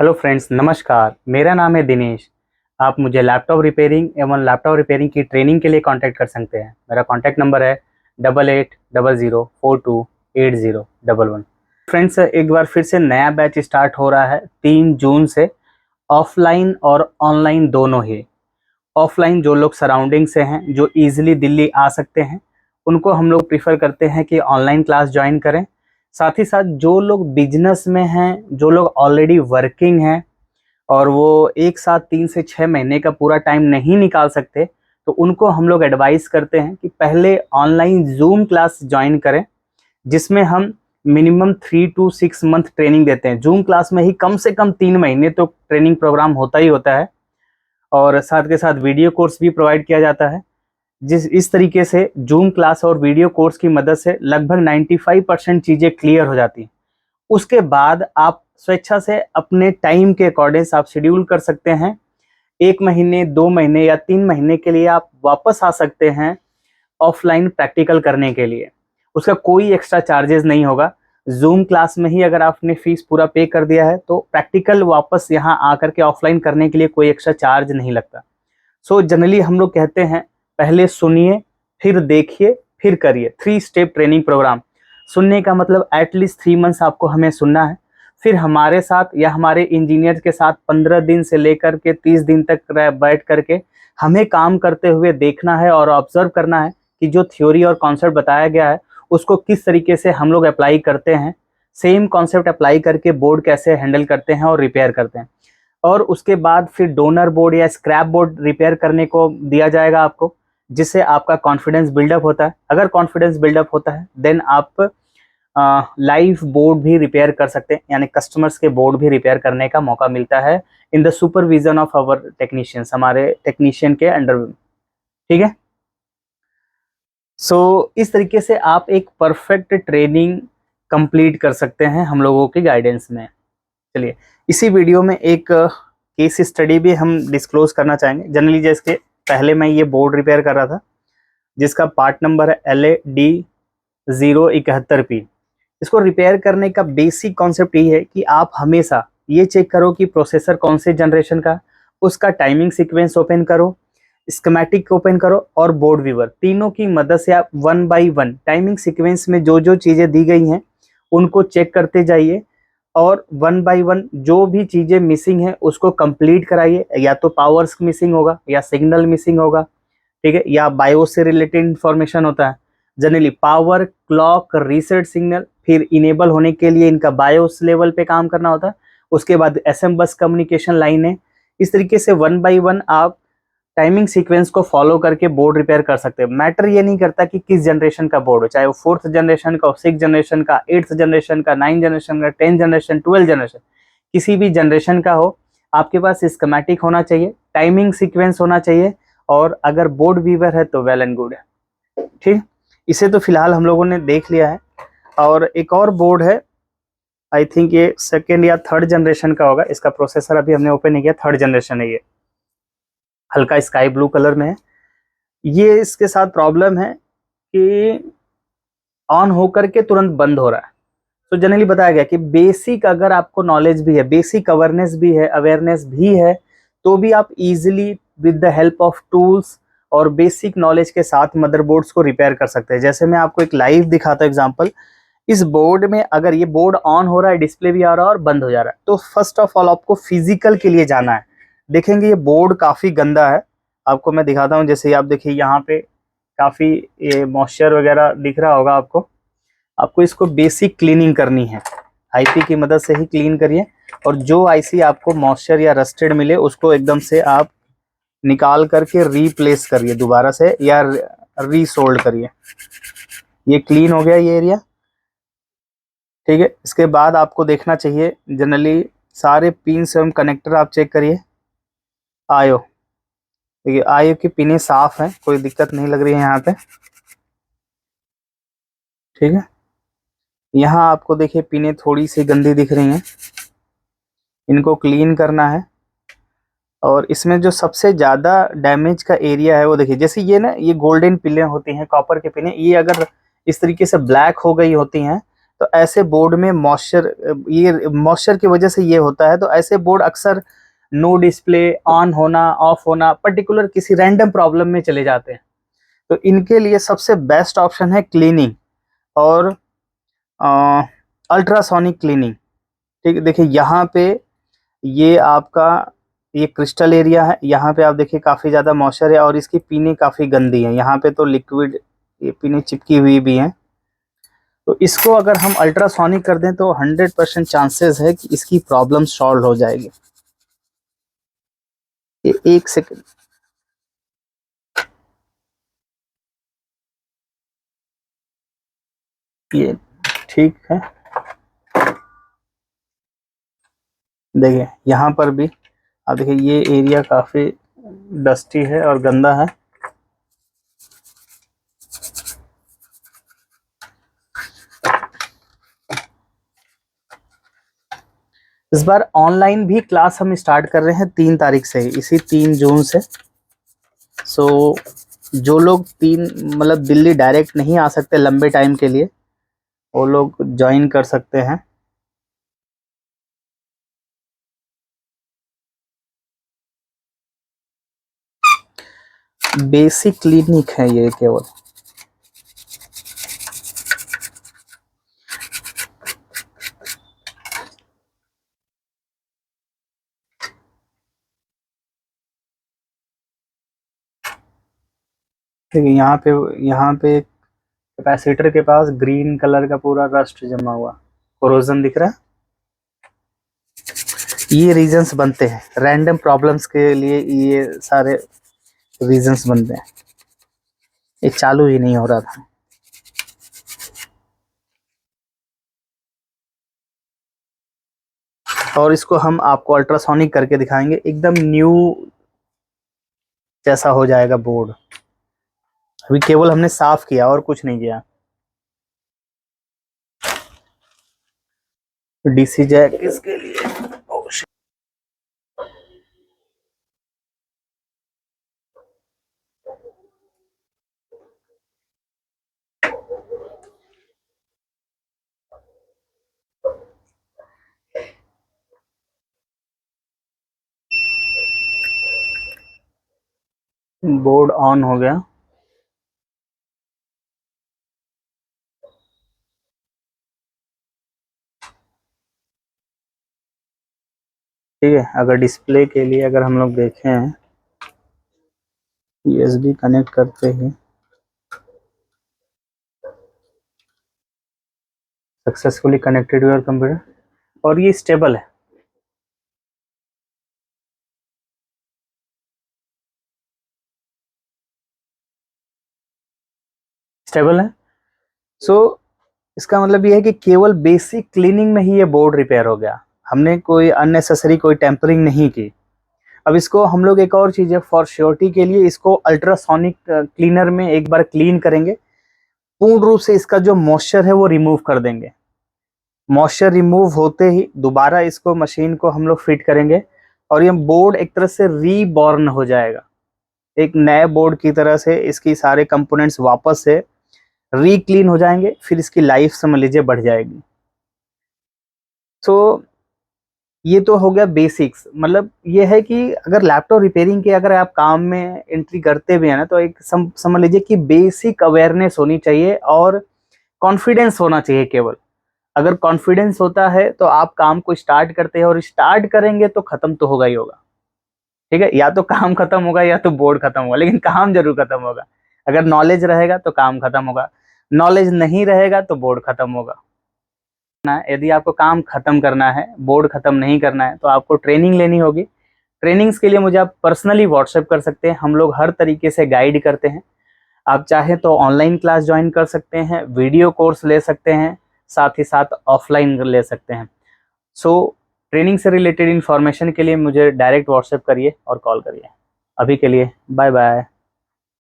Hello friends, नमस्कार। मेरा नाम है दिनेश। आप मुझे लैपटॉप रिपेयरिंग एवं लैपटॉप रिपेयरिंग की ट्रेनिंग के लिए कांटेक्ट कर सकते हैं। मेरा कांटेक्ट नंबर है 8800428011। फ्रेंड्स, एक बार फिर से नया बैच स्टार्ट हो रहा है 3 जून से। ऑफलाइन और ऑनलाइन दोनों ही। ऑफलाइन जो लोग सराउंडिंग से हैं, जो ईजिली दिल्ली आ सकते हैं, उनको हम लोग प्रीफर करते हैं कि ऑनलाइन क्लास ज्वाइन करें। साथ ही साथ जो लोग बिजनेस में हैं, जो लोग ऑलरेडी वर्किंग हैं और वो एक साथ 3 से 6 महीने का पूरा टाइम नहीं निकाल सकते, तो उनको हम लोग एडवाइस करते हैं कि पहले ऑनलाइन जूम क्लास ज्वाइन करें, जिसमें हम मिनिमम 3 to 6 मंथ ट्रेनिंग देते हैं। जूम क्लास में ही कम से कम 3 महीने तो ट्रेनिंग प्रोग्राम होता ही होता है, और साथ के साथ वीडियो कोर्स भी प्रोवाइड किया जाता है। इस तरीके से जूम क्लास और वीडियो कोर्स की मदद से लगभग 95% चीज़ें क्लियर हो जाती हैं। उसके बाद आप स्वेच्छा से अपने टाइम के अकॉर्डिंग आप शेड्यूल कर सकते हैं। 1 महीने, 2 महीने या 3 महीने के लिए आप वापस आ सकते हैं ऑफलाइन प्रैक्टिकल करने के लिए। उसका कोई एक्स्ट्रा चार्जेस नहीं होगा। जूम क्लास में ही अगर आपने फीस पूरा पे कर दिया है, तो प्रैक्टिकल वापस यहाँ आकर के ऑफलाइन करने के लिए कोई एक्स्ट्रा चार्ज नहीं लगता। सो जनरली हम लोग कहते हैं, पहले सुनिए, फिर देखिए, फिर करिए। 3 स्टेप ट्रेनिंग प्रोग्राम। सुनने का मतलब एटलीस्ट 3 मंथ्स आपको हमें सुनना है। फिर हमारे साथ या हमारे इंजीनियर के साथ 15 दिन से लेकर के 30 दिन तक बैठ करके हमें काम करते हुए देखना है और ऑब्जर्व करना है कि जो थ्योरी और कॉन्सेप्ट बताया गया है उसको किस तरीके से हम लोग अप्लाई करते हैं। सेम कॉन्सेप्ट अप्लाई करके बोर्ड कैसे हैंडल करते हैं और रिपेयर करते हैं। और उसके बाद फिर डोनर बोर्ड या स्क्रैप बोर्ड रिपेयर करने को दिया जाएगा आपको, जिससे आपका कॉन्फिडेंस बिल्डअप होता है। अगर कॉन्फिडेंस बिल्डअप होता है, देन आप लाइव बोर्ड भी रिपेयर कर सकते हैं, यानी कस्टमर्स के बोर्ड भी रिपेयर करने का मौका मिलता है in the supervision of our technicians, हमारे टेक्नीशियन के अंडर। ठीक है। सो इस तरीके से आप एक परफेक्ट ट्रेनिंग कंप्लीट कर सकते हैं हम लोगों की गाइडेंस में। चलिए, इसी वीडियो में एक केस स्टडी भी हम डिस्क्लोज करना चाहेंगे। जनरली जैसे पहले मैं ये बोर्ड रिपेयर कर रहा था, जिसका पार्ट नंबर है LAD071P। इसको रिपेयर करने का बेसिक कॉन्सेप्ट ये है कि आप हमेशा ये चेक करो कि प्रोसेसर कौन से जनरेशन का, उसका टाइमिंग सीक्वेंस ओपन करो, स्कीमेटिक ओपन करो और बोर्ड व्यूअर, तीनों की मदद से आप 1 by 1 टाइमिंग सीक्वेंस में जो जो चीज़ें दी गई हैं उनको चेक करते जाइए, और 1 by 1 जो भी चीज़ें मिसिंग है उसको कंप्लीट कराइए। या तो पावर्स मिसिंग होगा या सिग्नल मिसिंग होगा, ठीक है, या बायोस से रिलेटेड इंफॉर्मेशन होता है। Generally power, clock, reset signal, फिर इनेबल होने के लिए इनका बायोस लेवल पे काम करना होता है। उसके बाद एसएम बस कम्युनिकेशन लाइन है। इस तरीके से 1 by 1 आप टाइमिंग सीक्वेंस को फॉलो करके बोर्ड रिपेयर कर सकते हैं। मैटर ये नहीं करता कि किस जनरेशन का बोर्ड हो, चाहे वो 4th जनरेशन का, 6th जनरेशन का, 8th जनरेशन का, 9th जनरेशन का, 10th जनरेशन, 12th जनरेशन, किसी भी जनरेशन का हो, आपके पास स्कीमेटिक होना चाहिए, टाइमिंग सीक्वेंस होना चाहिए, और अगर बोर्ड वीवर है तो वेल एंड गुड है। ठीक, इसे तो फिलहाल हम लोगों ने देख लिया है। और एक और बोर्ड है, आई थिंक ये 2nd या 3rd जनरेशन का होगा। इसका प्रोसेसर अभी हमने ओपन नहीं किया, 3rd जनरेशन है ये, हल्का स्काई ब्लू कलर में है। ये इसके साथ प्रॉब्लम है कि ऑन होकर के तुरंत बंद हो रहा है। तो जनरली बताया गया कि बेसिक अगर आपको नॉलेज भी है, बेसिक अवेयरनेस भी है, तो भी आप easily with the help of tools और बेसिक नॉलेज के साथ मदरबोर्ड्स को रिपेयर कर सकते हैं। जैसे मैं आपको एक लाइव दिखाता हूं एग्जांपल। इस बोर्ड में अगर ये बोर्ड ऑन हो रहा है, डिस्प्ले भी आ रहा है और बंद हो जा रहा है, तो फर्स्ट ऑफ ऑल आपको फिजिकल के लिए जाना है। देखेंगे ये बोर्ड काफी गंदा है, आपको मैं दिखाता हूँ। जैसे आप देखिए यहाँ पे काफी ये मॉइस्चर वगैरह दिख रहा होगा आपको। आपको इसको बेसिक क्लीनिंग करनी है, आईपी की मदद से ही क्लीन करिए। और जो आईसी आपको मॉइस्चर या रस्टेड मिले उसको एकदम से आप निकाल करके रीप्लेस करिए दोबारा से, या रीसोल्ड करिए। ये क्लीन हो गया ये एरिया, ठीक है। इसके बाद आपको देखना चाहिए जनरली सारे पिन्स एवं कनेक्टर आप चेक करिए। आयो, देखिए आयो की पिनें साफ हैं, कोई दिक्कत नहीं लग रही है यहाँ पे, ठीक है। यहाँ आपको देखिए पिनें थोड़ी सी गंदी दिख रही हैं, इनको क्लीन करना है। और इसमें जो सबसे ज़्यादा डैमेज का एरिया है वो देखिए, जैसे ये ना, ये गोल्डन पिनें होती हैं, कॉपर के पिनें, ये अगर इस तरीके से ब्लैक हो गई होती हैं तो ऐसे बोर्ड में मॉइस्चर की वजह से ये होता है। तो ऐसे बोर्ड अक्सर नो डिस्प्ले, ऑन होना, ऑफ होना, पर्टिकुलर किसी रैंडम प्रॉब्लम में चले जाते हैं। तो इनके लिए सबसे बेस्ट ऑप्शन है क्लीनिंग और अल्ट्रासोनिक क्लीनिंग। ठीक है, देखिए यहाँ पे ये आपका ये क्रिस्टल एरिया है, यहाँ पे आप देखिए काफ़ी ज़्यादा मॉइस्चर है और इसकी पिनें काफ़ी गंदी है, यहाँ पे तो लिक्विड ये पिनें चिपकी हुई भी हैं। तो इसको अगर हम अल्ट्रासोनिक कर दें तो 100% चांसेस है कि इसकी प्रॉब्लम सॉल्व हो जाएगी। ये 1 सेकंड, ये ठीक है। देखिए यहाँ पर भी आप देखिए ये एरिया काफ़ी डस्टी है और गंदा है। इस बार ऑनलाइन भी क्लास हम स्टार्ट कर रहे हैं 3 तारीख से, इसी 3 जून से। सो जो लोग मतलब दिल्ली डायरेक्ट नहीं आ सकते लंबे टाइम के लिए, वो लोग ज्वाइन कर सकते हैं। बेसिक क्लिनिक है ये केवल। देखिए यहाँ पे कैपेसिटर के पास ग्रीन कलर का पूरा रस्ट जमा हुआ, कोरोजन दिख रहा है। ये रीजंस बनते हैं रैंडम प्रॉब्लम्स के लिए, ये सारे रीजंस बनते हैं। ये चालू ही नहीं हो रहा था। और इसको हम आपको अल्ट्रासोनिक करके दिखाएंगे, एकदम न्यू जैसा हो जाएगा बोर्ड। अभी केवल हमने साफ किया और कुछ नहीं किया। डीसी जैक इसके लिए, oh shit। बोर्ड ऑन हो गया। ठीक है, अगर डिस्प्ले के लिए अगर हम लोग देखें, यूएसबी कनेक्ट करते ही सक्सेसफुली कनेक्टेड योर कंप्यूटर, और ये स्टेबल है। स्टेबल है। सो इसका मतलब ये है कि केवल बेसिक क्लीनिंग में ही ये बोर्ड रिपेयर हो गया, हमने कोई अननेसेसरी कोई टेम्परिंग नहीं की। अब इसको हम लोग एक और चीज़ है, फॉर श्योरिटी के लिए इसको अल्ट्रासोनिक क्लीनर में एक बार क्लीन करेंगे, पूर्ण रूप से इसका जो मॉइस्चर है वो रिमूव कर देंगे। मॉइस्चर रिमूव होते ही दोबारा इसको मशीन को हम लोग फिट करेंगे और ये बोर्ड एक तरह से रीबॉर्न हो जाएगा। एक नए बोर्ड की तरह से इसकी सारे कंपोनेंट्स वापस से रीक्लीन हो जाएंगे, फिर इसकी लाइफ समझ लीजिए बढ़ जाएगी। तो ये तो हो गया बेसिक्स। मतलब ये है कि अगर लैपटॉप रिपेयरिंग के अगर आप काम में एंट्री करते भी हैं ना, तो एक समझ लीजिए कि बेसिक अवेयरनेस होनी चाहिए और कॉन्फिडेंस होना चाहिए केवल। अगर कॉन्फिडेंस होता है तो आप काम को स्टार्ट करते हैं, और स्टार्ट करेंगे तो खत्म तो होगा ही होगा। ठीक है, या तो काम खत्म होगा या तो बोर्ड खत्म होगा, लेकिन काम जरूर खत्म होगा। अगर नॉलेज रहेगा तो काम खत्म होगा, नॉलेज नहीं रहेगा तो बोर्ड खत्म होगा ना। यदि आपको काम खत्म करना है, बोर्ड खत्म नहीं करना है, तो आपको ट्रेनिंग लेनी होगी। ट्रेनिंग्स के लिए मुझे आप पर्सनली व्हाट्सएप कर सकते हैं, हम लोग हर तरीके से गाइड करते हैं। आप चाहें तो ऑनलाइन क्लास ज्वाइन कर सकते हैं, वीडियो कोर्स ले सकते हैं, साथ ही साथ ऑफलाइन ले सकते हैं। सो ट्रेनिंग से रिलेटेड इन्फॉर्मेशन के लिए मुझे डायरेक्ट व्हाट्सएप करिए और कॉल करिए। अभी के लिए बाय बाय।